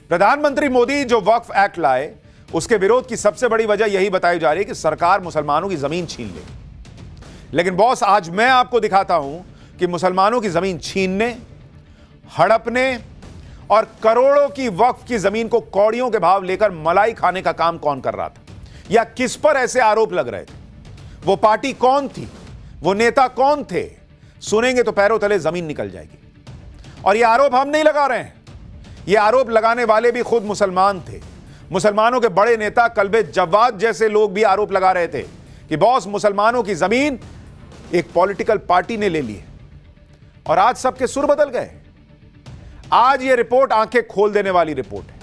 प्रधानमंत्री मोदी जो वक्फ एक्ट लाए उसके विरोध की सबसे बड़ी वजह यही बताई जा रही है कि सरकार मुसलमानों की जमीन छीन ले। लेकिन बॉस, आज मैं आपको दिखाता हूं कि मुसलमानों की जमीन छीनने, हड़पने और करोड़ों की वक्फ की जमीन को कौड़ियों के भाव लेकर मलाई खाने का काम कौन कर रहा था, या किस पर ऐसे आरोप लग रहे थे, वो पार्टी कौन थी, वो नेता कौन थे। सुनेंगे तो पैरों तले जमीन निकल जाएगी। और ये आरोप हम नहीं लगा रहे हैं, ये आरोप लगाने वाले भी खुद मुसलमान थे। मुसलमानों के बड़े नेता कल्बे जवाद जैसे लोग भी आरोप लगा रहे थे कि बॉस, मुसलमानों की जमीन एक पॉलिटिकल पार्टी ने ले ली है। और आज सबके सुर बदल गए। आज ये रिपोर्ट आंखें खोल देने वाली रिपोर्ट है,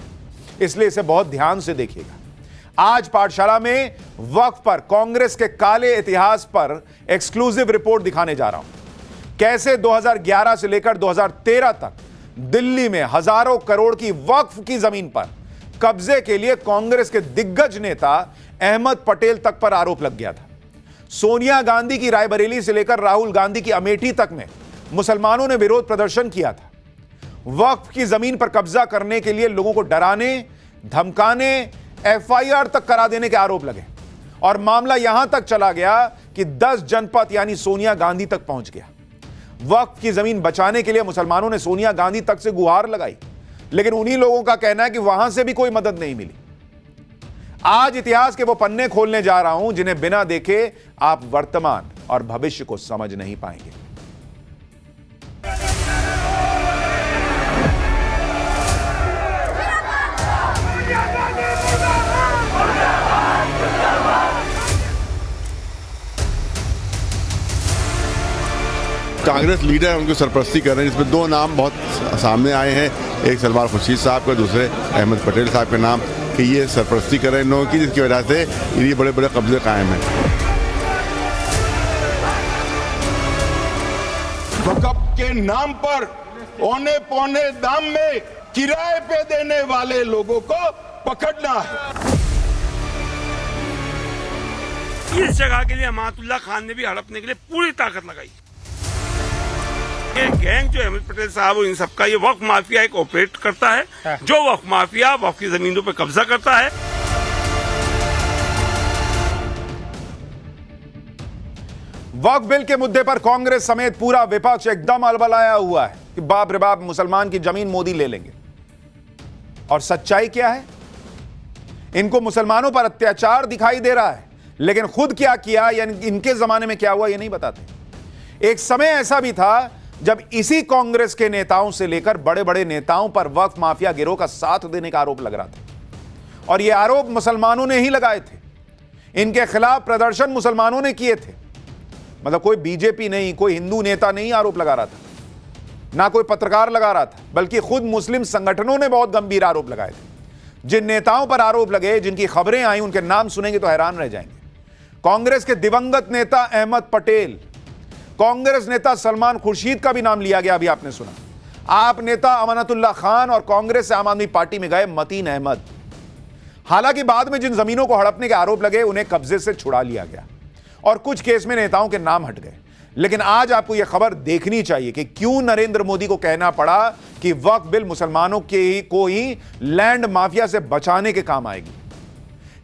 इसलिए इसे बहुत ध्यान से देखिएगा। आज पाठशाला में वक्फ पर कांग्रेस के काले इतिहास पर एक्सक्लूसिव रिपोर्ट दिखाने जा रहा हूं। कैसे 2011 से लेकर 2013 तक दिल्ली में हजारों करोड़ की वक्फ की जमीन पर कब्जे के लिए कांग्रेस के दिग्गज नेता अहमद पटेल तक पर आरोप लग गया था। सोनिया गांधी की रायबरेली से लेकर राहुल गांधी की अमेठी तक में मुसलमानों ने विरोध प्रदर्शन किया था। वक्फ की जमीन पर कब्जा करने के लिए लोगों को डराने, धमकाने, एफआईआर तक करा देने के आरोप लगे और मामला यहां तक चला गया कि 10 जनपद यानी सोनिया गांधी तक पहुंच गया। वक्फ की जमीन बचाने के लिए मुसलमानों ने सोनिया गांधी तक से गुहार लगाई, लेकिन उन्हीं लोगों का कहना है कि वहां से भी कोई मदद नहीं मिली। आज इतिहास के वो पन्ने खोलने जा रहा हूं जिन्हें बिना देखे आप वर्तमान और भविष्य को समझ नहीं पाएंगे। कांग्रेस लीडर है, उनको सरपरस्ती कर रहे हैं, जिसमें दो नाम बहुत सामने आए हैं, एक सलमान खुर्शीद साहब का, दूसरे अहमद पटेल साहब के नाम, कि ये सरपरस्ती कर रहे हैं लोगों की, जिसकी वजह से ये बड़े बड़े कब्जे कायम हैं। वक्फ के नाम पर औने पौने दाम में किराए पे देने वाले लोगों को पकड़ना है। इस जगह के लिए अमातुल्लाह खान ने भी हड़पने के लिए पूरी ताकत लगाई। ये गैंग जो अहमद पटेल साहब इन सबका ये वक्फ माफिया एक ऑपरेट करता है, जो वक्फ माफिया वक्फ की जमीनों पर कब्जा करता है। वक्फ बिल के मुद्दे पर कांग्रेस समेत पूरा विपक्ष एकदम अलबलाया हुआ है कि बाप रे बाप, मुसलमान की जमीन मोदी ले लेंगे। और सच्चाई क्या है? इनको मुसलमानों पर अत्याचार दिखाई दे रहा है, लेकिन खुद क्या किया या इनके जमाने में क्या हुआ ये नहीं बताते। एक समय ऐसा भी था जब इसी कांग्रेस के नेताओं से लेकर बड़े बड़े नेताओं पर वक्फ माफिया गिरोह का साथ देने का आरोप लग रहा था। और ये आरोप मुसलमानों ने ही लगाए थे। इनके खिलाफ प्रदर्शन मुसलमानों ने किए थे। मतलब कोई बीजेपी नहीं, कोई हिंदू नेता नहीं आरोप लगा रहा था, ना कोई पत्रकार लगा रहा था, बल्कि खुद मुस्लिम संगठनों ने बहुत गंभीर आरोप लगाए थे। जिन नेताओं पर आरोप लगे, जिनकी खबरें आई, उनके नाम सुनेंगे तो हैरान रह जाएंगे। कांग्रेस के दिवंगत नेता अहमद पटेल, कांग्रेस नेता सलमान खुर्शीद का भी नाम लिया गया, अभी आपने सुना। आप नेता अमानतुल्लाह खान और कांग्रेस से आम आदमी पार्टी में गए मतीन अहमद। हालांकि बाद में जिन जमीनों को हड़पने के आरोप लगे उन्हें कब्जे से छुड़ा लिया गया और कुछ केस में नेताओं के नाम हट गए। लेकिन आज आपको यह खबर देखनी चाहिए कि क्यों नरेंद्र मोदी को कहना पड़ा कि वक्फ बिल मुसलमानों को ही लैंड माफिया से बचाने के काम आएगी।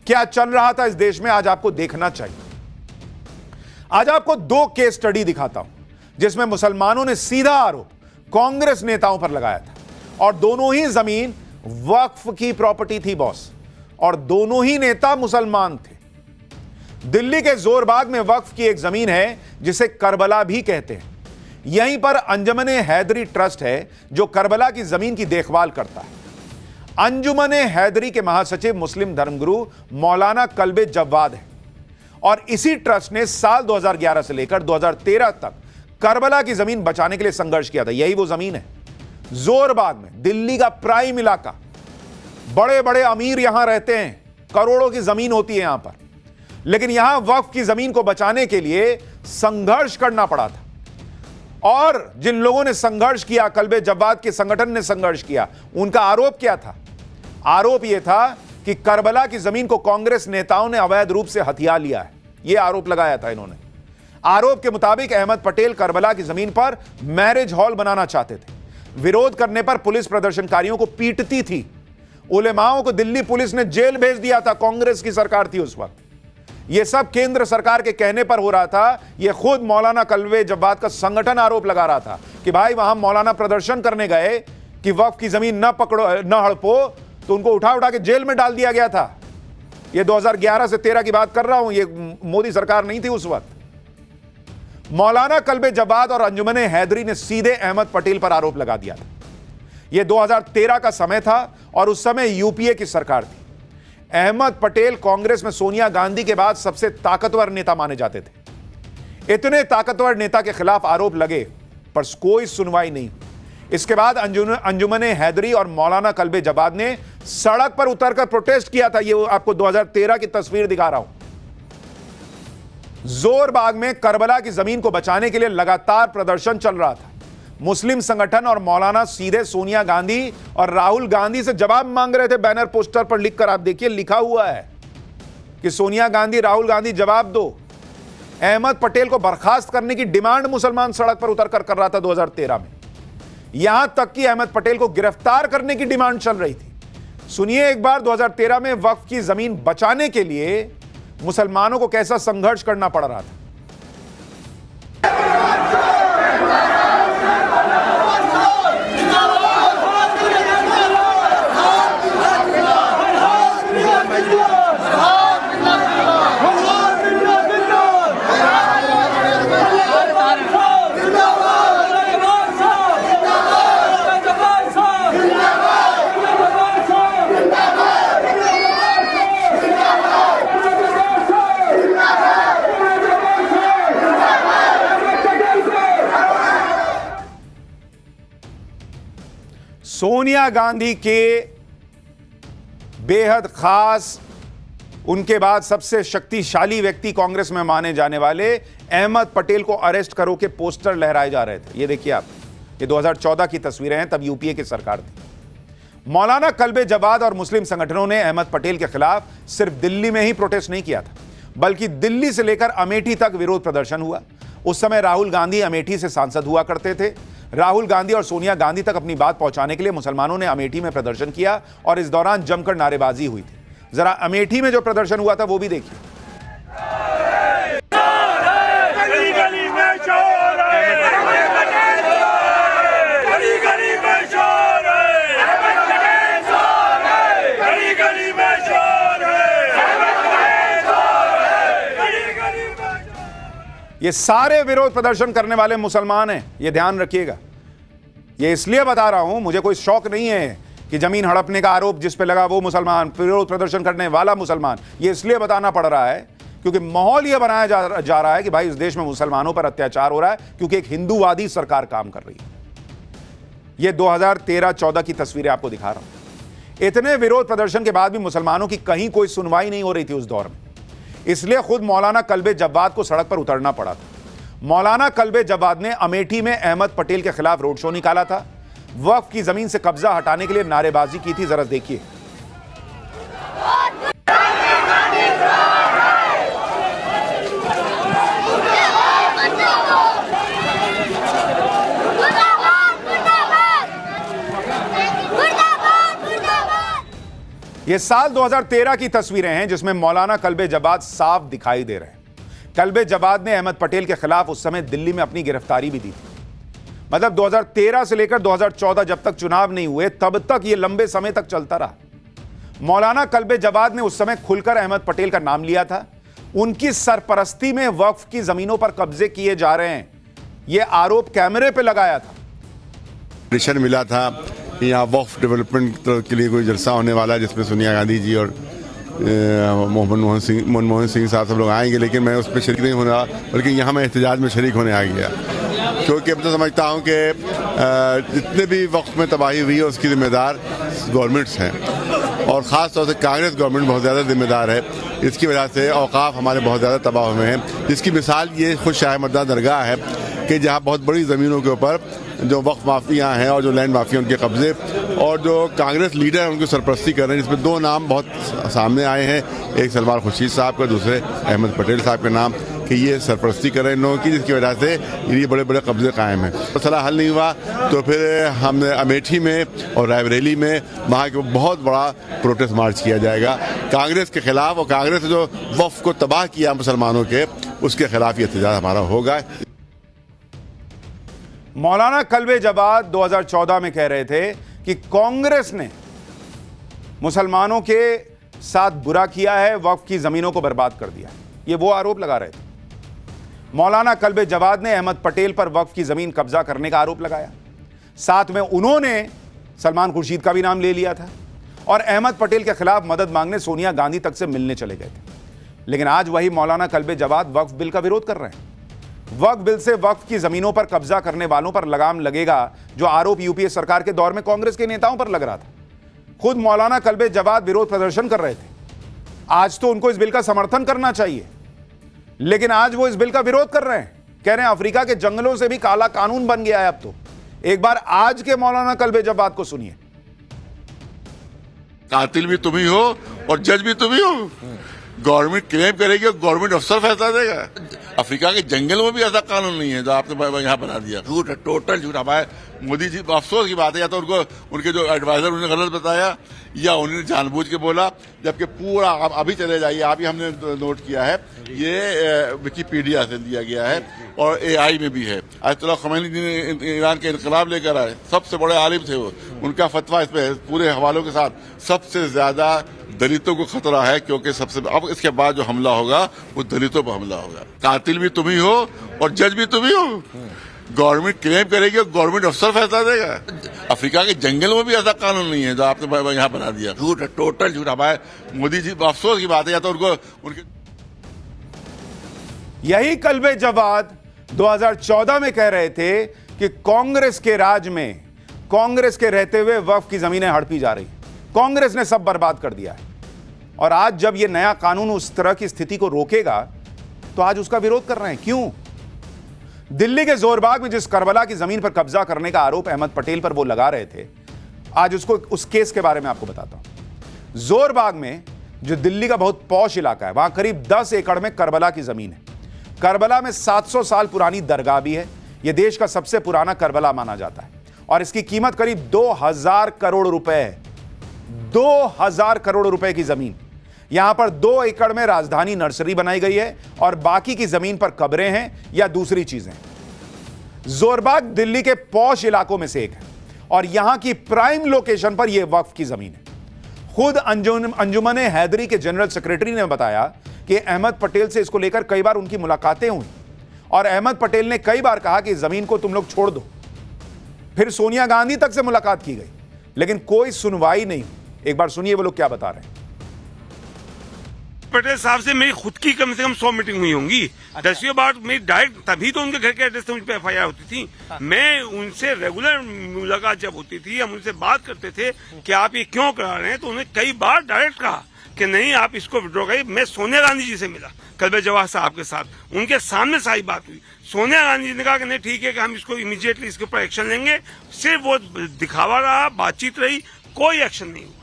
क्या चल रहा था इस देश में, आज आपको देखना चाहिए। आज आपको दो केस स्टडी दिखाता हूं जिसमें मुसलमानों ने सीधा आरोप कांग्रेस नेताओं पर लगाया था, और दोनों ही जमीन वक्फ की प्रॉपर्टी थी बॉस, और दोनों ही नेता मुसलमान थे। दिल्ली के जोरबाग में वक्फ की एक जमीन है जिसे करबला भी कहते हैं। यहीं पर अंजुमन हैदरी ट्रस्ट है जो करबला की जमीन की देखभाल करता है। अंजुमन हैदरी के महासचिव मुस्लिम धर्मगुरु मौलाना कल्बे जवाद है, और इसी ट्रस्ट ने साल 2011 से लेकर 2013 तक करबला की जमीन बचाने के लिए संघर्ष किया था। यही वो जमीन है जोरबाग में, दिल्ली का प्राइम इलाका। बड़े बड़े अमीर यहां रहते हैं, करोड़ों की जमीन होती है यहां पर, लेकिन यहां वक्फ की जमीन को बचाने के लिए संघर्ष करना पड़ा था। और जिन लोगों ने संघर्ष किया, कल्बे जवाद के संगठन ने संघर्ष किया, उनका आरोप क्या था? आरोप यह था कि करबला की जमीन को कांग्रेस नेताओं ने अवैध रूप से हथिया लिया है। यह आरोप लगाया था इन्होंने। आरोप के मुताबिक अहमद पटेल करबला की जमीन पर मैरिज हॉल बनाना चाहते थे। विरोध करने पर पुलिस प्रदर्शनकारियों को पीटती थी। उलेमाओं को दिल्ली पुलिस ने जेल भेज दिया था, कांग्रेस की सरकार थी उस वक्त। यह सब केंद्र सरकार के कहने पर हो रहा था। यह खुद मौलाना कल्बे जव्वाद का संगठन आरोप लगा रहा था कि भाई वहां मौलाना प्रदर्शन करने गए कि वक्फ की जमीन न पकड़ो, न हड़पो, तो उनको उठा उठा के जेल में डाल दिया गया था। यह 2011 से 13 की बात कर रहा हूं, यह मोदी सरकार नहीं थी उस वक्त। मौलाना कल्बे जव्वाद और अंजुमन हैदरी ने सीधे अहमद पटेल पर आरोप लगा दिया था। यह 2013 का समय था और उस समय यूपीए की सरकार थी। अहमद पटेल कांग्रेस में सोनिया गांधी के बाद सबसे ताकतवर नेता माने जाते थे। इतने ताकतवर नेता के खिलाफ आरोप लगे पर कोई सुनवाई नहीं। इसके बाद अंजुमन हैदरी और मौलाना कल्बे जव्वाद ने सड़क पर उतरकर प्रोटेस्ट किया था। ये आपको 2013 की तस्वीर दिखा रहा हूं। जोरबाग में करबला की जमीन को बचाने के लिए लगातार प्रदर्शन चल रहा था। मुस्लिम संगठन और मौलाना सीधे सोनिया गांधी और राहुल गांधी से जवाब मांग रहे थे। बैनर पोस्टर पर लिखकर आप देखिए, लिखा हुआ है कि सोनिया गांधी, राहुल गांधी जवाब दो। अहमद पटेल को बर्खास्त करने की डिमांड मुसलमान सड़क पर उतरकर कर रहा था 2013 में। यहां तक कि अहमद पटेल को गिरफ्तार करने की डिमांड चल रही थी। सुनिए एक बार 2013 में वक्फ की जमीन बचाने के लिए मुसलमानों को कैसा संघर्ष करना पड़ रहा था। सोनिया गांधी के बेहद खास, उनके बाद सबसे शक्तिशाली व्यक्ति कांग्रेस में माने जाने वाले अहमद पटेल को अरेस्ट करो के पोस्टर लहराए जा रहे थे। ये देखिए आप, ये 2014 की तस्वीरें हैं, तब यूपीए की सरकार थी। मौलाना कल्बे जव्वाद और मुस्लिम संगठनों ने अहमद पटेल के खिलाफ सिर्फ दिल्ली में ही प्रोटेस्ट नहीं किया था, बल्कि दिल्ली से लेकर अमेठी तक विरोध प्रदर्शन हुआ। उस समय राहुल गांधी अमेठी से सांसद हुआ करते थे। राहुल गांधी और सोनिया गांधी तक अपनी बात पहुंचाने के लिए मुसलमानों ने अमेठी में प्रदर्शन किया और इस दौरान जमकर नारेबाजी हुई थी। जरा अमेठी में जो प्रदर्शन हुआ था वो भी देखिए। ये सारे विरोध प्रदर्शन करने वाले मुसलमान हैं, ये ध्यान रखिएगा। ये इसलिए बता रहा हूं, मुझे कोई शौक नहीं है कि जमीन हड़पने का आरोप जिस पे लगा वो मुसलमान, विरोध प्रदर्शन करने वाला मुसलमान। ये इसलिए बताना पड़ रहा है क्योंकि माहौल ये बनाया जा रहा है कि भाई इस देश में मुसलमानों पर अत्याचार हो रहा है क्योंकि एक हिंदूवादी सरकार काम कर रही है। ये 2013-14 की तस्वीरें आपको दिखा रहा हूं। इतने विरोध प्रदर्शन के बाद भी मुसलमानों की कहीं कोई सुनवाई नहीं हो रही थी उस दौर में। इसलिए खुद मौलाना कल्बे जव्वाद को सड़क पर उतरना पड़ा था। मौलाना कल्बे जव्वाद ने अमेठी में अहमद पटेल के खिलाफ रोड शो निकाला था। वक्फ की जमीन से कब्जा हटाने के लिए नारेबाजी की थी। जरा देखिए। यह साल 2013 की तस्वीरें हैं जिसमें मौलाना कल्बे जव्वाद साफ दिखाई दे रहे हैं। कल्बे जव्वाद ने अहमद पटेल के खिलाफ उस समय दिल्ली में अपनी गिरफ्तारी भी दी थी। मतलब 2013 से लेकर 2014 जब तक चुनाव नहीं हुए तब तक यह लंबे समय तक चलता रहा। मौलाना कल्बे जव्वाद ने उस समय खुलकर अहमद पटेल का नाम लिया था। उनकी सरपरस्ती में वक्फ की जमीनों पर कब्जे किए जा रहे हैं, यह आरोप कैमरे पे लगाया था। मिला था यहाँ वक्फ डेवलपमेंट के लिए कोई जलसा होने वाला है जिसमें सोनिया गांधी जी और मनमोहन सिंह साहब सब लोग आएंगे, लेकिन मैं उस पर शरीक नहीं होने वाला, बल्कि यहाँ मैं एहतजाज में शरीक होने आ गया क्योंकि अब तो समझता हूँ कि जितने भी वक्त में तबाही हुई है उसकी जिम्मेदार गवर्नमेंट्स हैं और ख़ास तौर से कांग्रेस गवर्नमेंट बहुत ज़्यादा जिम्मेदार है। इसकी वजह से औकाफ हमारे बहुत ज़्यादा तबाह हुए हैं, जिसकी मिसाल ये खुद शाह मर्दा दरगाह है कि जहाँ बहुत बड़ी ज़मीनों के ऊपर जो वक्फ माफिया हैं और जो लैंड माफिया उनके कब्जे और जो कांग्रेस लीडर हैं उनकी सरपरस्ती कर रहे हैं, जिसमें दो नाम बहुत सामने आए हैं, एक सलमान खुर्शीद साहब का, दूसरे अहमद पटेल साहब का नाम, कि ये सरपरस्ती कर रहे हैं इन लोगों की, जिसकी वजह से ये बड़े बड़े कब्जे कायम हैं। मसला हल नहीं हुआ तो फिर हमने अमेठी में और रायबरेली में वहाँ के बहुत बड़ा प्रोटेस्ट मार्च किया जाएगा कांग्रेस के खिलाफ, और कांग्रेस ने जो वफ़ को तबाह किया मुसलमानों के, उसके खिलाफ ये एहतजाज हमारा होगा। मौलाना कल्बे जवाद 2014 में कह रहे थे कि कांग्रेस ने मुसलमानों के साथ बुरा किया है, वक्फ की जमीनों को बर्बाद कर दिया। ये वो आरोप लगा रहे थे। मौलाना कल्बे जवाद ने अहमद पटेल पर वक्फ की जमीन कब्जा करने का आरोप लगाया। साथ में उन्होंने सलमान खुर्शीद का भी नाम ले लिया था और अहमद पटेल के खिलाफ मदद मांगने सोनिया गांधी तक से मिलने चले गए थे। लेकिन आज वही मौलाना कल्बे जवाद वक्फ बिल का विरोध कर रहे हैं। वक्फ बिल से वक्फ की जमीनों पर कब्जा करने वालों पर लगाम लगेगा, जो आरोप यूपीए सरकार के दौर में कांग्रेस के नेताओं पर लग रहा था। खुद मौलाना कल्बे जवाद विरोध प्रदर्शन कर रहे थे। आज तो उनको इस बिल का समर्थन करना चाहिए, लेकिन आज वो इस बिल का विरोध कर रहे हैं। कह रहे हैं अफ्रीका के जंगलों से भी काला कानून बन गया है अब तो। एक बार आज के मौलाना कल्बे जवाद को सुनिए। कातिल भी तुम ही हो और जज भी तुम ही हो। गवर्नमेंट क्लेम करेगी और गवर्नमेंट अफसर फैसला देगा। अफ्रीका के जंगल में भी ऐसा कानून नहीं है जो आपने यहाँ बना दिया। झूठ है, टोटल झूठ। हमारे मोदी जी, अफसोस की बात है, या तो उनको उनके जो एडवाइजर उन्होंने गलत बताया या उन्होंने जानबूझ के बोला, जबकि पूरा अभी चले जाइए, अभी हमने नोट किया है, ये विकिपीडिया से लिया गया है और AI में भी है। आयतुल्लाह खमैनी जी ने ईरान के इनकलाब लेकर आए, सबसे बड़े आलिम थे वो, उनका फतवा इस पे पूरे हवालों के साथ। सबसे ज्यादा दलितों को खतरा है, क्योंकि सबसे अब इसके बाद जो हमला होगा वो दलितों पर हमला होगा। कातिल भी तुम ही हो और जज भी तुम ही हो। गवर्नमेंट क्लेम करेगी और गवर्नमेंट अफसर फैसला देगा। अफ्रीका के जंगल में भी ऐसा कानून नहीं है जो आपने यहाँ बना दिया। झूठ है, टोटल झूठ। हमारे मोदी जी, अफसोस की बात है, या तो उनको उनके यही कल्बे जवाद 2014 में कह रहे थे कि कांग्रेस के राज में, कांग्रेस के रहते हुए वक्फ की जमीनें हड़पी जा रही, कांग्रेस ने सब बर्बाद कर दिया है। और आज जब यह नया कानून उस तरह की स्थिति को रोकेगा तो आज उसका विरोध कर रहे हैं। क्यों? दिल्ली के जोरबाग में जिस करबला की जमीन पर कब्जा करने का आरोप अहमद पटेल पर वो लगा रहे थे, आज उस केस के बारे में आपको बताता हूं। जोरबाग में, जो दिल्ली का बहुत पॉश इलाका है, वहां करीब 10 एकड़ में करबला की जमीन है। करबला में 700 साल पुरानी दरगाह भी है। यह देश का सबसे पुराना करबला माना जाता है और इसकी कीमत करीब 2000 करोड़ रुपए है। 2000 करोड़ रुपए की जमीन। यहां पर 2 एकड़ में राजधानी नर्सरी बनाई गई है और बाकी की जमीन पर कब्रें हैं या दूसरी चीजें। जोरबाग दिल्ली के पॉश इलाकों में से एक है और यहां की प्राइम लोकेशन पर यह वक्फ की जमीन है। खुद अंजुमन हैदरी के जनरल सेक्रेटरी ने बताया कि अहमद पटेल से इसको लेकर कई बार उनकी मुलाकातें हुई और अहमद पटेल ने कई बार कहा कि जमीन को तुम लोग छोड़ दो। फिर सोनिया गांधी तक से मुलाकात की गई, लेकिन कोई सुनवाई नहीं। एक बार सुनिए वो लोग क्या बता रहे हैं। पटेल साहब से मेरी खुद की कम से कम 100 मीटिंग हुई होंगी। 10वीं बार मेरी डायरेक्ट, तभी तो उनके घर के एड्रेस से मुझ पर FIR होती थी। मैं उनसे रेगुलर मुलाकात जब होती थी, हम उनसे बात करते थे कि आप ये क्यों करा रहे हैं, तो उन्हें कई बार डायरेक्ट कहा कि नहीं, आप इसको विड्रॉ करिए। मैं सोनिया गांधी जी से मिला कल्बे जवाद साहब के साथ, उनके सामने सारी बात हुई। सोनिया गांधी जी ने कहा कि नहीं ठीक है कि हम इसको इमीडिएटली इसके ऊपर एक्शन लेंगे। सिर्फ वो दिखावा रहा, बातचीत रही, कोई एक्शन नहीं हुआ।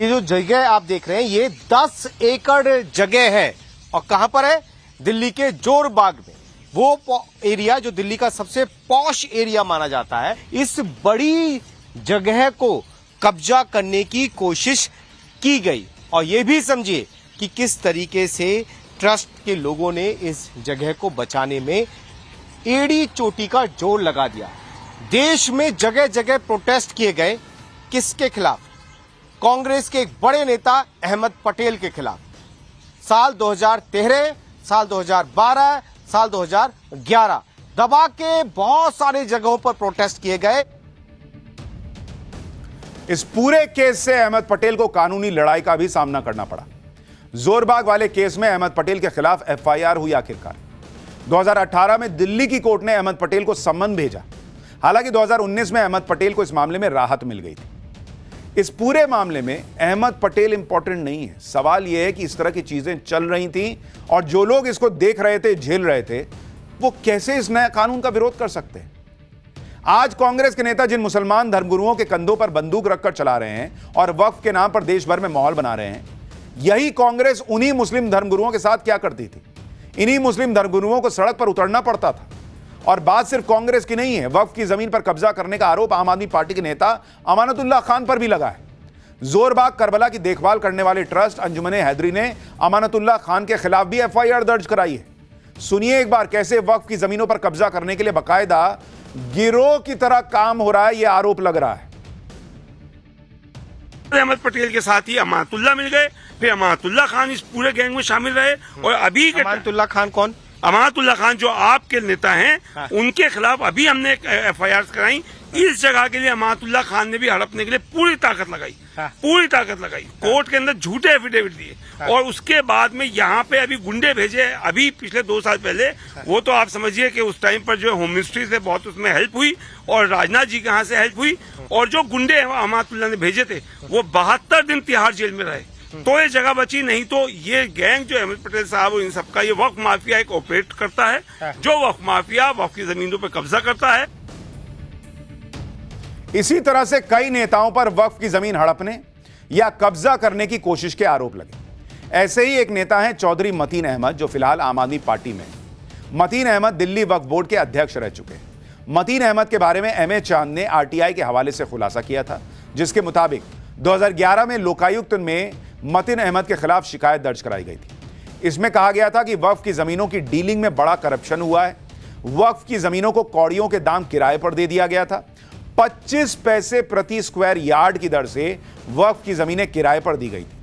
ये जो जगह आप देख रहे हैं, ये 10 एकड़ जगह है और कहां पर है? दिल्ली के जोरबाग में। वो एरिया जो दिल्ली का सबसे पॉश एरिया माना जाता है। इस बड़ी जगह को कब्जा करने की कोशिश की गई और ये भी समझिए कि किस तरीके से ट्रस्ट के लोगों ने इस जगह को बचाने में एड़ी चोटी का जोर लगा दिया। देश में जगह जगह प्रोटेस्ट किए गए। किसके खिलाफ? कांग्रेस के एक बड़े नेता अहमद पटेल के खिलाफ। साल 2013, साल 2012, साल 2011 दबा के बहुत सारी जगहों पर प्रोटेस्ट किए गए। इस पूरे केस से अहमद पटेल को कानूनी लड़ाई का भी सामना करना पड़ा। जोरबाग वाले केस में अहमद पटेल के खिलाफ FIR हुई आखिरकार। 2018 में दिल्ली की कोर्ट ने अहमद पटेल को सम्मन भेजा। हालांकि 2019 में अहमद पटेल को इस मामले में राहत मिल गई थी। इस पूरे मामले में अहमद पटेल इंपॉर्टेंट नहीं है। सवाल यह है कि इस तरह की चीजें चल रही थी और जो लोग इसको देख रहे थे, झेल रहे थे, वो कैसे इस नए कानून का विरोध कर सकते हैं? आज कांग्रेस के नेता जिन मुसलमान धर्मगुरुओं के कंधों पर बंदूक रखकर चला रहे हैं और वक्फ के नाम पर देश भर में माहौल बना रहे हैं, यही कांग्रेस उन्हीं मुस्लिम धर्मगुरुओं के साथ क्या करती थी? इन्हीं मुस्लिम धर्मगुरुओं को सड़क पर उतरना पड़ता था। और बात सिर्फ कांग्रेस की नहीं है, वक्फ की जमीन पर कब्जा करने का आरोप आम आदमी पार्टी के नेता अमानतुल्लाह खान पर भी लगा है। जोरबाग करबला की देखभाल करने वाले ट्रस्ट अंजुमने हैदरी ने अमानतुल्लाह खान के खिलाफ भी एफआईआर दर्ज कराई है। सुनिए एक बार कैसे वक्फ की जमीनों पर कब्जा करने के लिए बाकायदा गिरोह की तरह काम हो रहा है, यह आरोप लग रहा है। अहमद पटेल के साथ ही अमानतुल्लाह मिल गए, फिर अमानतुल्लाह खान इस पूरे गैंग में शामिल रहे और अभी अमानतुल्लाह खान कौन? अमानतुल्लाह खान जो आपके नेता हैं, हाँ। उनके खिलाफ अभी हमने एफआईआर कराई। इस जगह के लिए अमानतुल्लाह खान ने भी हड़पने के लिए पूरी ताकत लगाई, हाँ। पूरी ताकत लगाई। कोर्ट के अंदर झूठे एफिडेविट दिए और उसके बाद में यहाँ पे अभी गुंडे भेजे। अभी पिछले 2 साल पहले वो तो आप समझिए कि उस टाइम पर जो होम मिनिस्ट्री से बहुत उसमें हेल्प हुई और राजनाथ जी के यहाँ से हेल्प हुई। और जो गुंडे अमानतुल्लाह ने भेजे थे वो 72 दिन तिहाड़ जेल में रहे, तो ये जगह बची। नहीं तो ये गैंग जो अहमद पटेल साहब और इन सबका, ये वक्फ माफिया एक ऑपरेट करता है, जो वक्फ माफिया वक्फ की जमीनों पर कब्जा करता है। इसी तरह से कई नेताओं पर वक्फ की जमीन हड़पने या कब्जा करने की कोशिश के आरोप लगे। ऐसे ही एक नेता हैं चौधरी मतीन अहमद, जो फिलहाल आम आदमी पार्टी में हैं। मतीन अहमद दिल्ली वक्फ बोर्ड के अध्यक्ष रह चुके हैं। मतीन अहमद के बारे में एमए चांद ने आरटीआई के हवाले से खुलासा किया था, जिसके मुताबिक 2011 में लोकायुक्त में मतीन अहमद के खिलाफ शिकायत दर्ज कराई गई थी। इसमें कहा गया था कि वक्फ की जमीनों की डीलिंग में बड़ा करप्शन हुआ है। वक्फ की जमीनों को कौड़ियों के दाम किराए पर दे दिया गया था। 25 पैसे प्रति स्क्वायर यार्ड की दर से वक्फ की जमीनें किराए पर दी गई थी।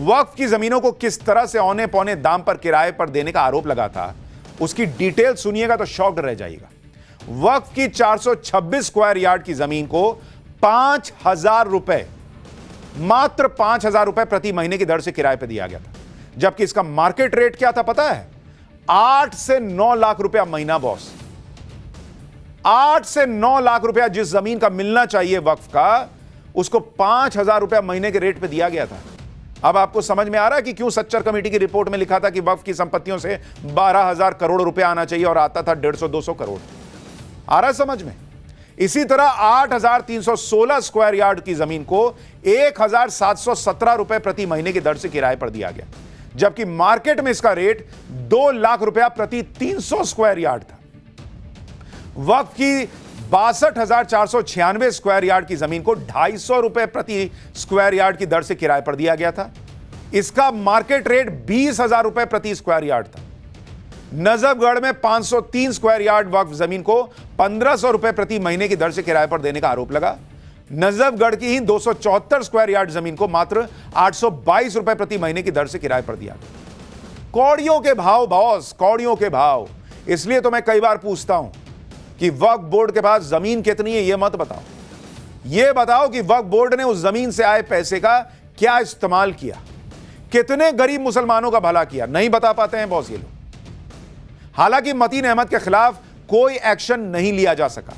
वक्फ की जमीनों को किस तरह से औने पौने दाम पर किराए पर देने का आरोप लगा था, उसकी डिटेल सुनिएगा तो शॉक्ड रह जाएगा। वक्फ की 426 स्क्वायर यार्ड की जमीन को 5,000 रुपए, मात्र 5,000 रुपए प्रति महीने की दर से किराए पर दिया गया था, जबकि इसका मार्केट रेट क्या था पता है? 8 से 9 लाख रुपया महीना बॉस। 8 से 9 लाख रुपया जिस जमीन का मिलना चाहिए वक्फ का, उसको 5,000 रुपया महीने के रेट पे दिया गया था। अब आपको समझ में आ रहा है कि क्यों सच्चर कमेटी की रिपोर्ट में लिखा था कि वक्फ की संपत्तियों से 12,000 करोड़ रुपया आना चाहिए और आता था 150-200 करोड़। आ रहा है समझ में? इसी तरह 8,316 स्क्वायर यार्ड की जमीन को 1,717 रुपए प्रति महीने की दर से किराए पर दिया गया, जबकि मार्केट में इसका रेट 2 लाख रुपया प्रति 300 स्क्वायर यार्ड था। वक्फ की 62,496 स्क्वायर यार्ड की जमीन को 250 रुपए प्रति स्क्वायर यार्ड की दर से किराए पर दिया गया था। इसका मार्केट रेट 20,000 रुपए प्रति स्क्वायर यार्ड था। नजफगढ़ में 503 स्क्वायर यार्ड वक्फ जमीन को 1,500 रुपए प्रति महीने की दर से किराए पर देने का आरोप लगा। नजफगढ़ की ही 274 स्क्वायर यार्ड जमीन को मात्र 822 रुपए प्रति महीने की दर से किराए पर दिया गया। कौड़ियों के भाव बॉस, कौड़ियों के भाव। इसलिए तो मैं कई बार पूछता हूं कि वक्फ बोर्ड के पास जमीन कितनी है, यह मत बताओ, यह बताओ कि वक्फ बोर्ड ने उस जमीन से आए पैसे का क्या इस्तेमाल किया, कितने गरीब मुसलमानों का भला किया। नहीं बता पाते हैं बॉस ये लोग। हालांकि मतीन अहमद के खिलाफ कोई एक्शन नहीं लिया जा सका।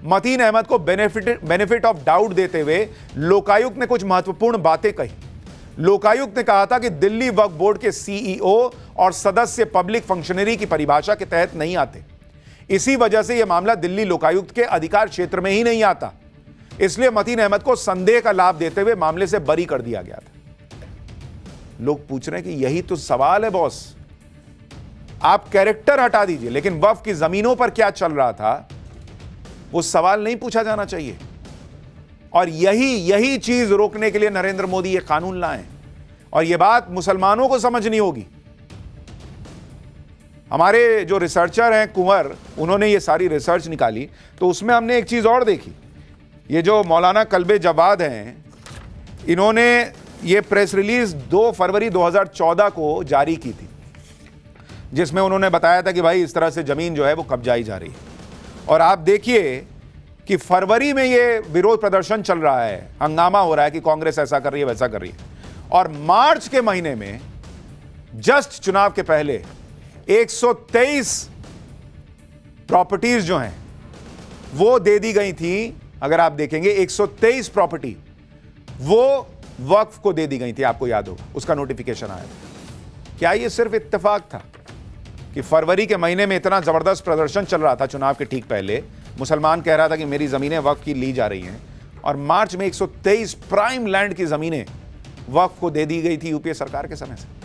मतीन अहमद को बेनिफिट ऑफ डाउट देते हुए लोकायुक्त ने कुछ महत्वपूर्ण बातें कही। लोकायुक्त ने कहा था कि दिल्ली वक्फ बोर्ड के सीईओ और सदस्य पब्लिक फंक्शनरी की परिभाषा के तहत नहीं आते। इसी वजह से यह मामला दिल्ली लोकायुक्त के अधिकार क्षेत्र में ही नहीं आता। इसलिए मतीन अहमद को संदेह का लाभ देते हुए मामले से बरी कर दिया गया था। लोग पूछ रहे हैं कि यही तो सवाल है बॉस, आप कैरेक्टर हटा दीजिए, लेकिन वक्फ की जमीनों पर क्या चल रहा था वो सवाल नहीं पूछा जाना चाहिए। और यही चीज रोकने के लिए नरेंद्र मोदी ये कानून लाए। और यह बात मुसलमानों को समझनी होगी। हमारे जो रिसर्चर हैं कुंवर, उन्होंने ये सारी रिसर्च निकाली, तो उसमें हमने एक चीज और देखी। ये जो मौलाना कल्बे जवाद हैं, इन्होंने ये प्रेस रिलीज 2 फरवरी 2014 को जारी की थी, जिसमें उन्होंने बताया था कि भाई इस तरह से जमीन जो है वो कब्जाई जा रही है। और आप देखिए कि फरवरी में ये विरोध प्रदर्शन चल रहा है, हंगामा हो रहा है कि कांग्रेस ऐसा कर रही है, वैसा कर रही है। और मार्च के महीने में जस्ट चुनाव के पहले 123 प्रॉपर्टीज जो हैं वो दे दी गई थी। अगर आप देखेंगे 123 प्रॉपर्टी वो वक्फ को दे दी गई थी, आपको याद होगा, उसका नोटिफिकेशन आया था। क्या ये सिर्फ इत्तेफाक था कि फरवरी के महीने में इतना जबरदस्त प्रदर्शन चल रहा था चुनाव के ठीक पहले, मुसलमान कह रहा था कि मेरी जमीनें वक्फ की ली जा रही हैं, और मार्च में 123 प्राइम लैंड की जमीनें वक्फ को दे दी गई थी यूपीए सरकार के समय से।